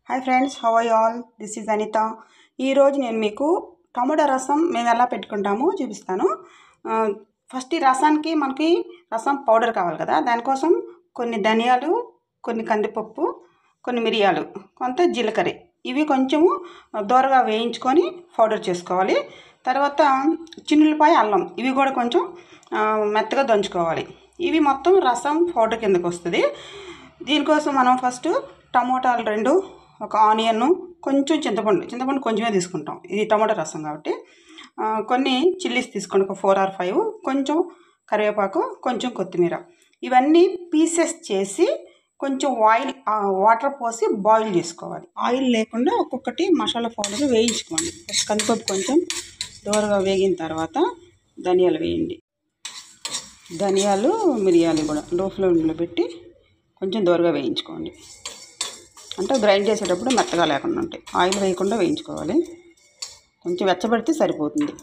Hi friends, how are you all? This is Anita. ఈరోజు నేను మీకు టమాటా రసం మేము ఎలా పెట్టుకుంటామో చూపిస్తాను. ఫస్ట్ ఈ రసానికి మనకి రసం పౌడర్ కావాలి కదా. దానికోసం కొన్ని ధనియాలు, కొన్ని కందిపప్పు, కొన్ని మిరియాలు, కొంత జీలకర్ర, ఇవి కొంచెము దోరగా వేయించుకొని పౌడర్ చేసుకోవాలి. తర్వాత చిన్నులపాయ, అల్లం, ఇవి కూడా కొంచెం మెత్తగా దంచుకోవాలి. ఇవి మొత్తం రసం పౌడర్ కిందకు వస్తుంది. దీనికోసం మనం ఫస్ట్ టమోటాలు 2, ఒక ఆనియన్, కొంచెం చింతపండు కొంచెమే తీసుకుంటాం, ఇది టమాటా రసం కాబట్టి. కొన్ని చిల్లీస్ తీసుకోండి, ఒక 4 or 5, కొంచెం కరివేపాకు, కొంచెం కొత్తిమీర. ఇవన్నీ పీసెస్ చేసి కొంచెం వాటర్ పోసి బాయిల్ చేసుకోవాలి. ఆయిల్ లేకుండా ఒక్కొక్కటి మసాలా పౌడర్ వేయించుకోండి. ఫస్ట్ కందిపప్పు కొంచెం దోరగా వేగిన తర్వాత ధనియాలు వేయండి. ధనియాలు, మిరియాలు కూడా లో ఫ్లేమ్లో పెట్టి కొంచెం దోరగా వేయించుకోండి. అంటే గ్రైండ్ చేసేటప్పుడు మెత్తగా లేకుండా ఉంటాయి. ఆయిల్ వేయకుండా వేయించుకోవాలి. కొంచెం వెచ్చబడితే సరిపోతుంది.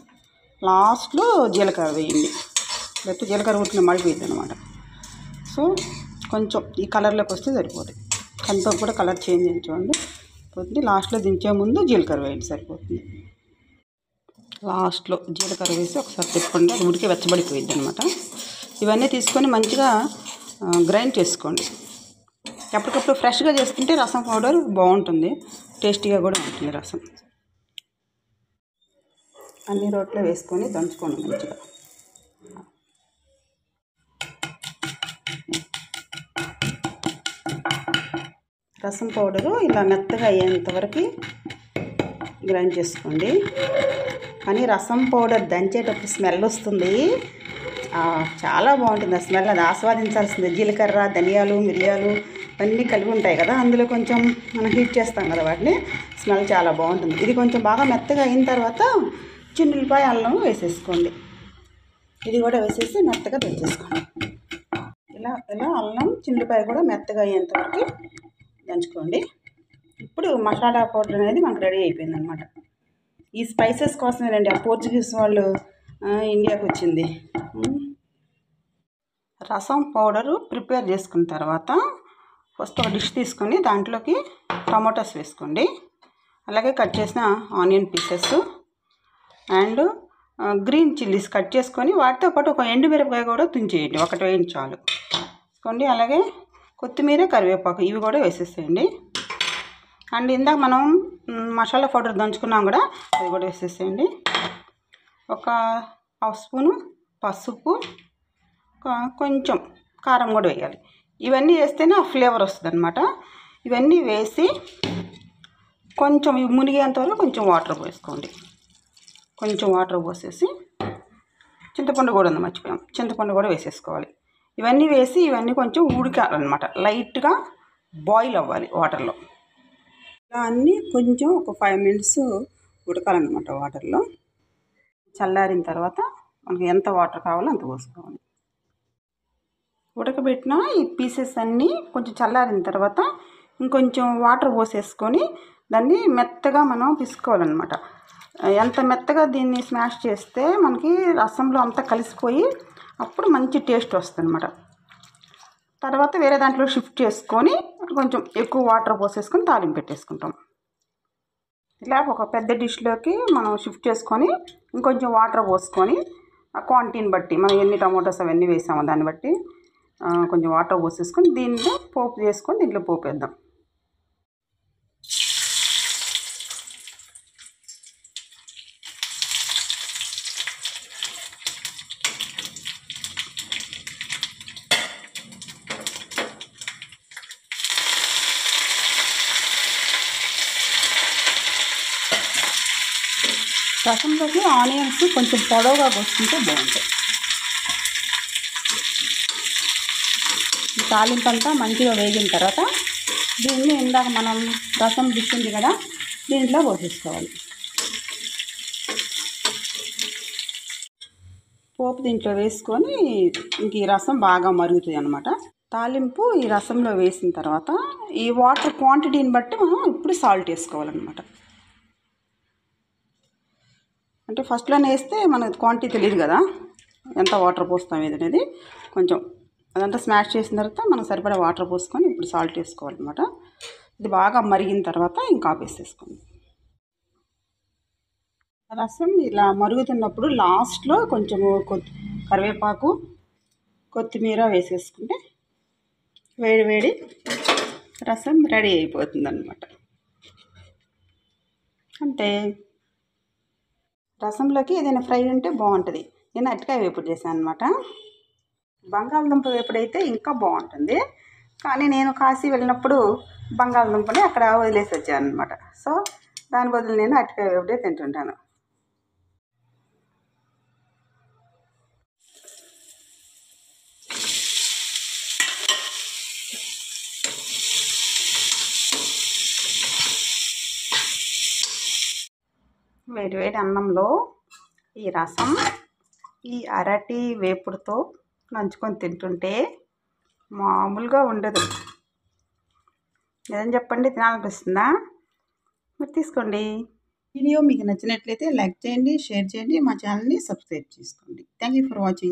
లాస్ట్లో జీలకర్ర వేయండి. లేకపోతే జీలకర్ర ఉట్టిన మడిపోయింది అనమాట. సో కొంచెం ఈ కలర్లోకి వస్తే సరిపోతుంది. కందిపప్పు కూడా కలర్ చేంజ్ చేయించుకోండి పోతుంది. లాస్ట్లో దించే ముందు జీలకర్ర వేయండి, సరిపోతుంది. లాస్ట్లో జీలకర్ర వేసి ఒకసారి తిప్పండి, అది ఉడికి వెచ్చబడిపోయింది అనమాట. ఇవన్నీ తీసుకొని మంచిగా గ్రైండ్ చేసుకోండి. ఎప్పటికప్పుడు ఫ్రెష్గా చేసుకుంటే రసం పౌడర్ బాగుంటుంది, టేస్టీగా కూడా ఉంటుంది రసం. అన్ని రోట్లో వేసుకొని దంచుకోండి మంచిగా. రసం పౌడరు ఇలా మెత్తగా అయ్యేంతవరకు గ్రైండ్ చేసుకోండి. కానీ రసం పౌడర్ దంచేటప్పుడు స్మెల్ వస్తుంది, చాలా బాగుంటుంది ఆ స్మెల్. అది ఆస్వాదించాల్సిందే. జీలకర్ర, ధనియాలు, మిరియాలు అన్నీ కలిపి ఉంటాయి కదా, అందులో కొంచెం మనం హీట్ చేస్తాం కదా వాటిని, స్మెల్ చాలా బాగుంటుంది. ఇది కొంచెం బాగా మెత్తగా అయిన తర్వాత చిన్నులపాయ, అల్లం వేసేసుకోండి. ఇది కూడా వేసేసి మెత్తగా దంచేసుకోండి. ఇలా అల్లం, చిన్నులపాయ కూడా మెత్తగా అయ్యేంతవరకు దంచుకోండి. ఇప్పుడు మసాలా పౌడర్ అనేది మనకు రెడీ అయిపోయింది అనమాట. ఈ స్పైసెస్ కోసమేనండి ఆ పోర్చుగీస్ వాళ్ళు ఇండియాకి వచ్చింది. రసం పౌడరు ప్రిపేర్ చేసుకున్న తర్వాత ఫస్ట్ ఒక డిష్ తీసుకొని దాంట్లోకి టమాటోస్ వేసుకోండి. అలాగే కట్ చేసిన onion pieces and green chillies cut చేసుకొని వాటితో పాటు ఒక ఎండుమిరపకాయ కూడా తుంచేయండి, ఒకటి వేయండి చాలు వేసుకోండి. అలాగే కొత్తిమీర, కరివేపాకు, ఇవి కూడా వేసేసేయండి. అండ్ ఇందాక మనం మసాలా పౌడర్ దంచుకున్నాం కూడా, అది కూడా వేసేసేయండి. ఒక 1/2 స్పూను పసుపు, కొంచెం కారం కూడా వేయాలి. ఇవన్నీ వేస్తేనే ఆ ఫ్లేవర్ వస్తుంది అనమాట. ఇవన్నీ వేసి కొంచెం ఇవి మునిగేంత వరకు కొంచెం వాటర్ పోసుకోండి. కొంచెం వాటర్ పోసేసి చింతపండు కూడా ఉంది, మర్చిపోయాం, చింతపండు కూడా వేసేసుకోవాలి. ఇవన్నీ వేసి ఇవన్నీ కొంచెం ఉడకాలన్నమాట, లైట్గా బాయిల్ అవ్వాలి వాటర్లో. ఇలా అన్నీ కొంచెం ఒక 5 minutes ఉడకాలన్నమాట వాటర్లో. చల్లారిన తర్వాత మనకి ఎంత వాటర్ కావాలో అంత పోసుకోవాలి. ఉడకబెట్టిన ఈ పీసెస్ అన్నీ కొంచెం చల్లారిన తర్వాత ఇంకొంచెం వాటర్ పోసేసుకొని దాన్ని మెత్తగా మనం పిసుకోవాలన్నమాట. ఎంత మెత్తగా దీన్ని స్మాష్ చేస్తే మనకి రసంలో అంతా కలిసిపోయి అప్పుడు మంచి టేస్ట్ వస్తుంది అనమాట. తర్వాత వేరే దాంట్లో షిఫ్ట్ చేసుకొని కొంచెం ఎక్కువ వాటర్ పోసేసుకొని తాలింపు పెట్టేసుకుంటాం. ఇలా ఒక పెద్ద డిష్లోకి మనం షిఫ్ట్ చేసుకొని ఇంకొంచెం వాటర్ పోసుకొని ఆ క్వాంటిటీని బట్టి మనం ఎన్ని టమాటోస్ అవన్నీ వేసామో దాన్ని బట్టి కొంచెం వాటర్ పోసేసుకొని దీంట్లో పోపు చేసుకొని దీంట్లో పోపు వేద్దాం. రసంలోకి ఆనియన్స్ కొంచెం పొడవుగా కోసుకుంటే బాగుంటాయి. తాలింపు అంతా మంచిగా వేగిన తర్వాత దీన్ని ఇందాక మనం రసం డిష్ ఉంది కదా, దీంట్లో పోసేసుకోవాలి. పోపు దీంట్లో వేసుకొని ఇంక ఈ రసం బాగా మరుగుతుంది అన్నమాట. తాలింపు ఈ రసంలో వేసిన తర్వాత ఈ వాటర్ క్వాంటిటీని బట్టి మనం ఇప్పుడు సాల్ట్ వేసుకోవాలన్నమాట. అంటే ఫస్ట్లోనే వేస్తే మనకు క్వాంటిటీ తెలియదు కదా, ఎంత వాటర్ పోస్తాం ఇది అనేది. కొంచెం అదంతా స్మాష్ చేసిన తర్వాత మనం సరిపడా వాటర్ పోసుకొని ఇప్పుడు సాల్ట్ వేసుకోవాలన్నమాట. ఇది బాగా మరిగిన తర్వాత ఇంకా ఆపేసేసుకోండి. రసం ఇలా మరుగుతున్నప్పుడు లాస్ట్లో కొంచెము కరివేపాకు కొత్తిమీర వేసేసుకుంటే వేడి వేడి రసం రెడీ అయిపోతుంది అన్నమాట. అంటే రసంలోకి ఏదైనా ఫ్రై ఉంటే బాగుంటుంది. నేను అరటికాయ వేపుడు చేశాను అనమాట. బంగాళదుంప వేపుడైతే ఇంకా బాగుంటుంది, కానీ నేను కాశీ వెళ్ళినప్పుడు బంగాళదుంపని అక్కడ వదిలేసి వచ్చాను అనమాట. సో దాని బదులు నేను అరటికాయ వేపుడే తింటుంటాను. వేడి వేడి అన్నంలో ఈ రసం ఈ అరటి వేపుడుతో నంచుకొని తింటుంటే మామూలుగా ఉండదు. ఏదని చెప్పండి, తినాలనిపిస్తుందా? మీరు తీసుకోండి. వీడియో మీకు నచ్చినట్లయితే లైక్ చేయండి, షేర్ చేయండి, మా ఛానల్ని సబ్స్క్రైబ్ చేసుకోండి. Thank you for watching.